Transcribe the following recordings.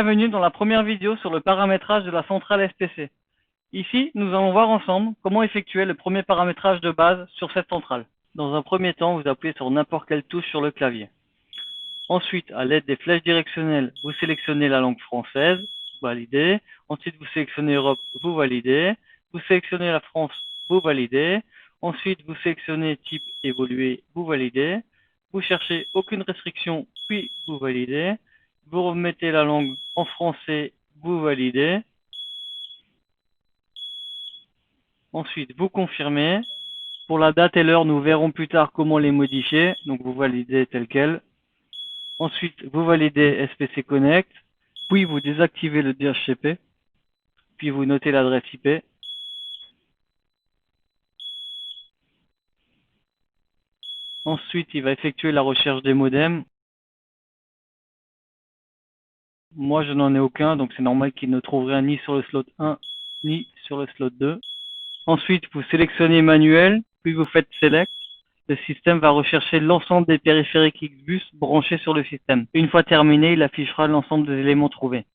Bienvenue dans la première vidéo sur le paramétrage de la centrale SPC. Ici, nous allons voir ensemble comment effectuer le premier paramétrage de base sur cette centrale. Dans un premier temps, vous appuyez sur n'importe quelle touche sur le clavier. Ensuite, à l'aide des flèches directionnelles, vous sélectionnez la langue française, validez. Ensuite, vous sélectionnez Europe, vous validez. Vous sélectionnez la France, vous validez. Ensuite, vous sélectionnez type évoluer, vous validez. Vous cherchez aucune restriction, puis vous validez. Vous remettez la langue en français, vous validez. Ensuite, vous confirmez. Pour la date et l'heure, nous verrons plus tard comment les modifier. Donc, vous validez tel quel. Ensuite, vous validez SPC Connect. Puis, vous désactivez le DHCP. Puis, vous notez l'adresse IP. Ensuite, il va effectuer la recherche des modems. Moi, je n'en ai aucun, donc c'est normal qu'il ne trouve rien ni sur le slot 1, ni sur le slot 2. Ensuite, vous sélectionnez manuel, puis vous faites Select. Le système va rechercher l'ensemble des périphériques Xbus branchés sur le système. Une fois terminé, il affichera l'ensemble des éléments trouvés.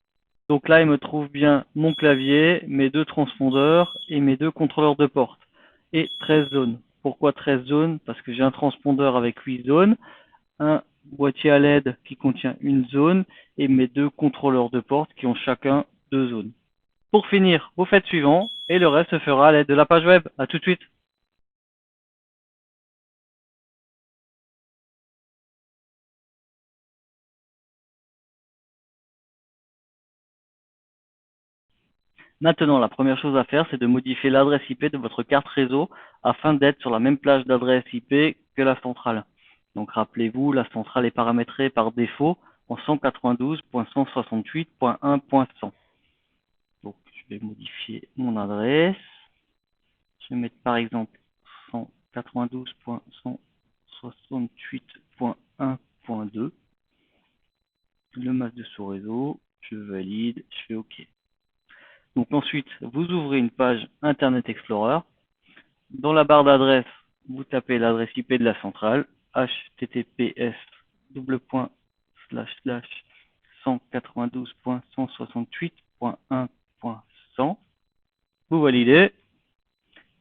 Donc là, il me trouve bien mon clavier, mes 2 transpondeurs et mes 2 contrôleurs de porte. Et 13 zones. Pourquoi 13 zones? Parce que j'ai un transpondeur avec 8 zones, un boîtier à LED qui contient une zone et mes 2 contrôleurs de porte qui ont chacun 2 zones. Pour finir, vous faites suivant et le reste se fera à l'aide de la page web. À tout de suite. Maintenant, la première chose à faire, c'est de modifier l'adresse IP de votre carte réseau afin d'être sur la même plage d'adresse IP que la centrale. Donc rappelez-vous, la centrale est paramétrée par défaut en 192.168.1.100. Donc je vais modifier mon adresse. Je vais mettre par exemple 192.168.1.2. Le masque de sous-réseau, je valide, je fais OK. Donc ensuite, vous ouvrez une page Internet Explorer. Dans la barre d'adresse, vous tapez l'adresse IP de la centrale, https://192.168.1.100. Vous validez.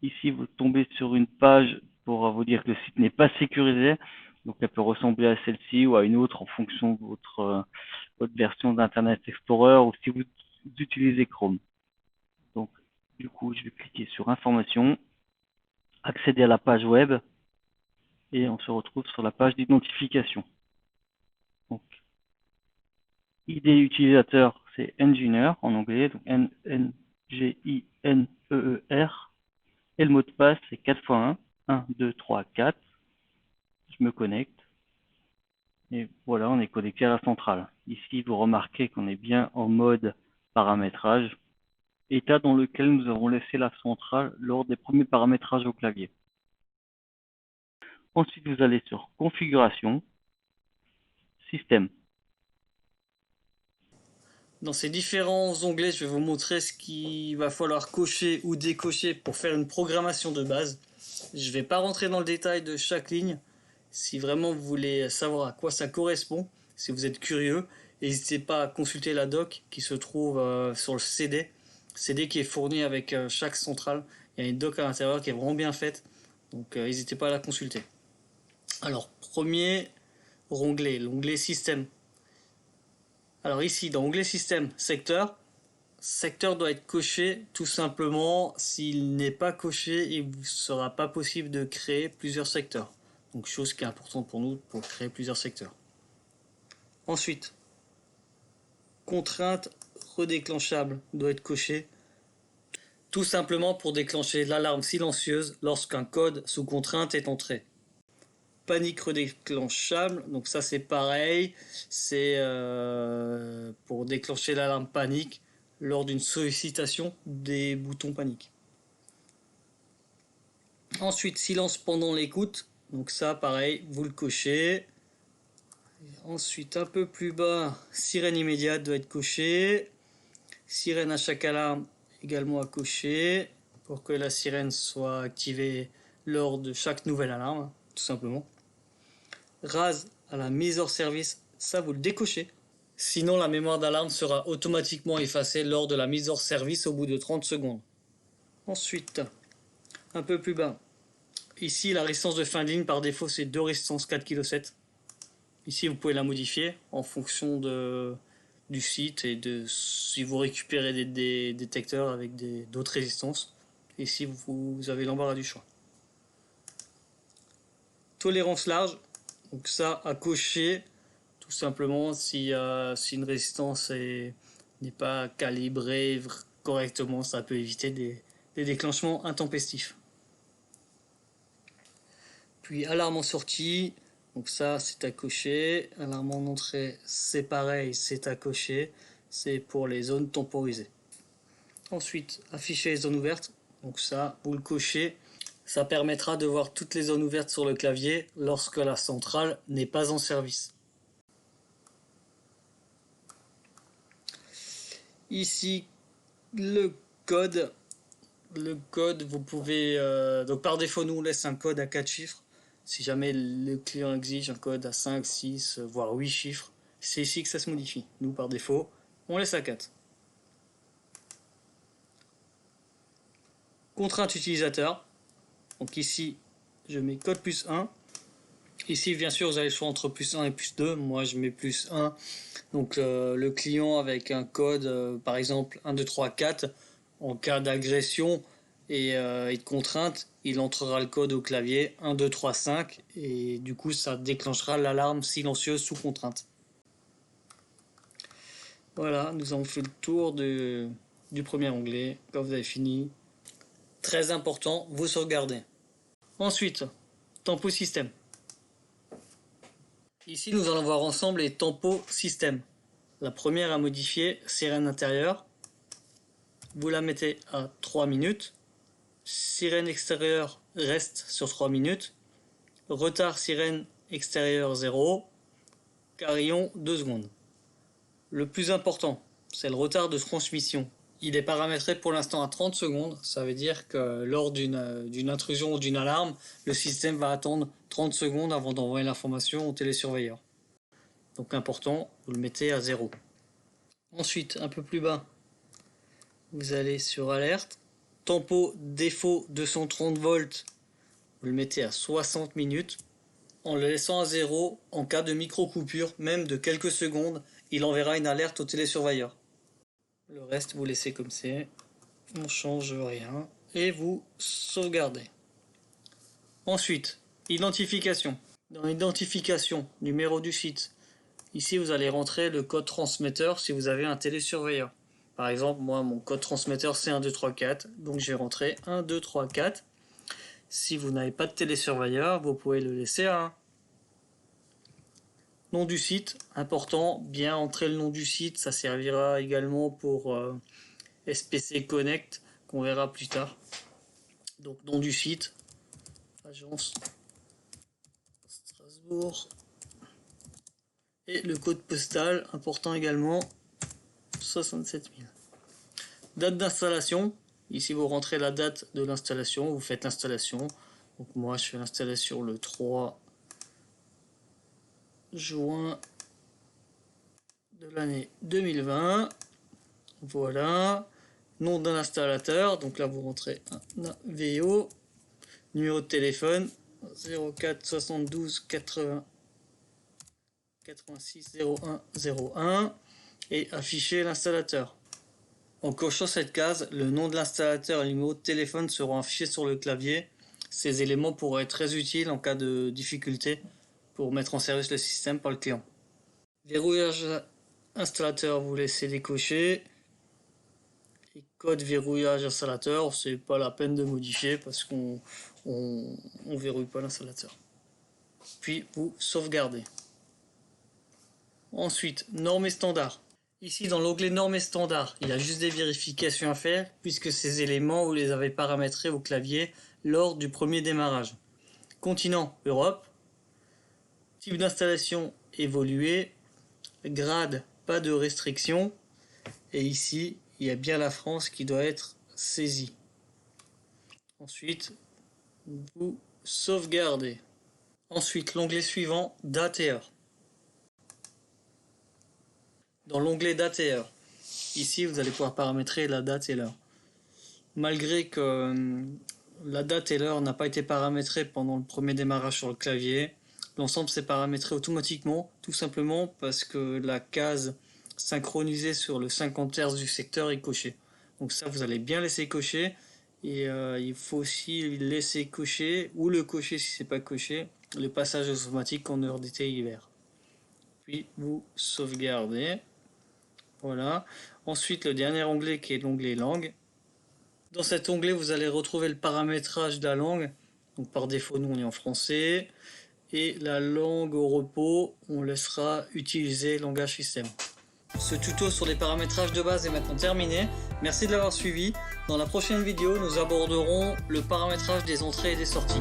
Ici, vous tombez sur une page pour vous dire que le site n'est pas sécurisé. Donc, elle peut ressembler à celle-ci ou à une autre en fonction de votre version d'Internet Explorer ou si vous utilisez Chrome. Donc, du coup, je vais cliquer sur Informations, accéder à la page web et on se retrouve sur la page d'identification. Donc, ID utilisateur, c'est Engineer en anglais, donc N-N-G-I-N-E-E-R. Et le mot de passe, c'est 4 x 1, 1, 2, 3, 4. Je me connecte. Et voilà, on est connecté à la centrale. Ici, vous remarquez qu'on est bien en mode paramétrage, état dans lequel nous avons laissé la centrale lors des premiers paramétrages au clavier. Ensuite, vous allez sur Configuration, Système. Dans ces différents onglets, je vais vous montrer ce qu'il va falloir cocher ou décocher pour faire une programmation de base. Je ne vais pas rentrer dans le détail de chaque ligne. Si vraiment vous voulez savoir à quoi ça correspond, si vous êtes curieux, n'hésitez pas à consulter la doc qui se trouve sur le CD. CD qui est fourni avec chaque centrale. Il y a une doc à l'intérieur qui est vraiment bien faite. Donc n'hésitez pas à la consulter. Alors, premier onglet, l'onglet Système. Alors ici, dans l'onglet Système, Secteur doit être coché tout simplement. S'il n'est pas coché, il ne sera pas possible de créer plusieurs secteurs. Donc chose qui est importante pour nous pour créer plusieurs secteurs. Ensuite, contrainte redéclenchable doit être coché. Tout simplement pour déclencher l'alarme silencieuse lorsqu'un code sous contrainte est entré. Panique redéclenchable, donc ça c'est pareil, c'est pour déclencher l'alarme panique lors d'une sollicitation des boutons panique. Ensuite, silence pendant l'écoute, donc ça pareil, vous le cochez. Ensuite, un peu plus bas, sirène immédiate doit être cochée. Sirène à chaque alarme également à cocher pour que la sirène soit activée lors de chaque nouvelle alarme, tout simplement. Rase à la mise hors service, ça vous le décochez. Sinon, la mémoire d'alarme sera automatiquement effacée lors de la mise hors service au bout de 30 secondes. Ensuite, un peu plus bas, ici la résistance de fin de ligne par défaut c'est 2 résistances 4,7 kg. Ici vous pouvez la modifier en fonction du site et de si vous récupérez des détecteurs avec d'autres résistances. Ici vous avez l'embarras du choix. Tolérance large, donc ça à cocher tout simplement si une résistance n'est pas calibrée correctement, ça peut éviter des déclenchements intempestifs. Puis alarme en sortie, donc ça c'est à cocher. Alarme en entrée c'est pareil, c'est à cocher. C'est pour les zones temporisées. Ensuite afficher les zones ouvertes, donc ça vous le cochez. Ça permettra de voir toutes les zones ouvertes sur le clavier lorsque la centrale n'est pas en service. Ici le code. Le code, vous pouvez... donc par défaut, nous on laisse un code à 4 chiffres. Si jamais le client exige un code à 5, 6, voire 8 chiffres, c'est ici que ça se modifie. Nous par défaut, on laisse à 4. Contrainte utilisateur. Donc ici, je mets code plus 1. Ici, bien sûr, vous avez le choix entre plus 1 et plus 2. Moi, je mets plus 1. Donc le client avec un code, par exemple 1, 2, 3, 4, en cas d'agression et de contrainte, il entrera le code au clavier 1, 2, 3, 5 et du coup ça déclenchera l'alarme silencieuse sous contrainte. Voilà, nous avons fait le tour du premier onglet. Quand vous avez fini, très important, vous sauvegardez. Ensuite, tempo système. Ici nous allons voir ensemble les tempos système. La première à modifier, sirène intérieure. Vous la mettez à 3 minutes. Sirène extérieure reste sur 3 minutes. Retard sirène extérieure 0. Carillon 2 secondes. Le plus important, c'est le retard de transmission. Il est paramétré pour l'instant à 30 secondes. Ça veut dire que lors d'une intrusion ou d'une alarme, le système va attendre 30 secondes avant d'envoyer l'information au télésurveilleur. Donc important, vous le mettez à 0. Ensuite, un peu plus bas, vous allez sur alerte. Tempo défaut 230 volts, vous le mettez à 60 minutes. En le laissant à 0, en cas de micro-coupure, même de quelques secondes, il enverra une alerte au télésurveilleur. Le reste, vous laissez comme c'est. On ne change rien. Et vous sauvegardez. Ensuite, identification. Dans l'identification, numéro du site. Ici, vous allez rentrer le code transmetteur si vous avez un télésurveilleur. Par exemple, moi, mon code transmetteur, c'est 1, 2, 3, 4. Donc, j'ai rentré 1, 2, 3, 4. Si vous n'avez pas de télésurveilleur, vous pouvez le laisser à 1. Nom du site, important, bien entrer le nom du site. Ça servira également pour SPC Connect, qu'on verra plus tard. Donc, nom du site, agence Strasbourg. Et le code postal, important également, 67 000. Date d'installation. Ici, vous rentrez la date de l'installation. Vous faites l'installation. Donc, moi, je fais l'installation le 3 juin de l'année 2020. Voilà. Nom d'un installateur. Donc là, vous rentrez un AVO. Numéro de téléphone 04 72 80 86 01 01 et afficher l'installateur. En cochant cette case, le nom de l'installateur et le numéro de téléphone seront affichés sur le clavier. Ces éléments pourraient être très utiles en cas de difficulté pour mettre en service le système par le client. Verrouillage installateur, vous laissez décocher. Et code verrouillage installateur, c'est pas la peine de modifier parce qu'on verrouille pas l'installateur. Puis vous sauvegardez. Ensuite, normes et standards. Ici, dans l'onglet normes et standards, il y a juste des vérifications à faire puisque ces éléments, vous les avez paramétrés au clavier lors du premier démarrage. Continent, Europe. Type d'installation, évolué. Grade, pas de restriction. Et ici, il y a bien la France qui doit être saisie. Ensuite, vous sauvegardez. Ensuite, l'onglet suivant, date et heure. dans l'onglet date et heure. Ici, vous allez pouvoir paramétrer la date et l'heure. Malgré que la date et l'heure n'a pas été paramétrée pendant le premier démarrage sur le clavier, l'ensemble s'est paramétré automatiquement, tout simplement parce que la case synchronisée sur le 50 Hz du secteur est cochée. Donc ça, vous allez bien laisser cocher. Et il faut aussi laisser cocher, ou le cocher si c'est pas coché, le passage automatique en heure d'été et hiver. Puis vous sauvegardez. Voilà. Ensuite, le dernier onglet qui est l'onglet langue. Dans cet onglet, vous allez retrouver le paramétrage de la langue. Donc par défaut, nous on est en français. Et la langue au repos, on laissera utiliser langage système. Ce tuto sur les paramétrages de base est maintenant terminé. Merci de l'avoir suivi. Dans la prochaine vidéo, nous aborderons le paramétrage des entrées et des sorties.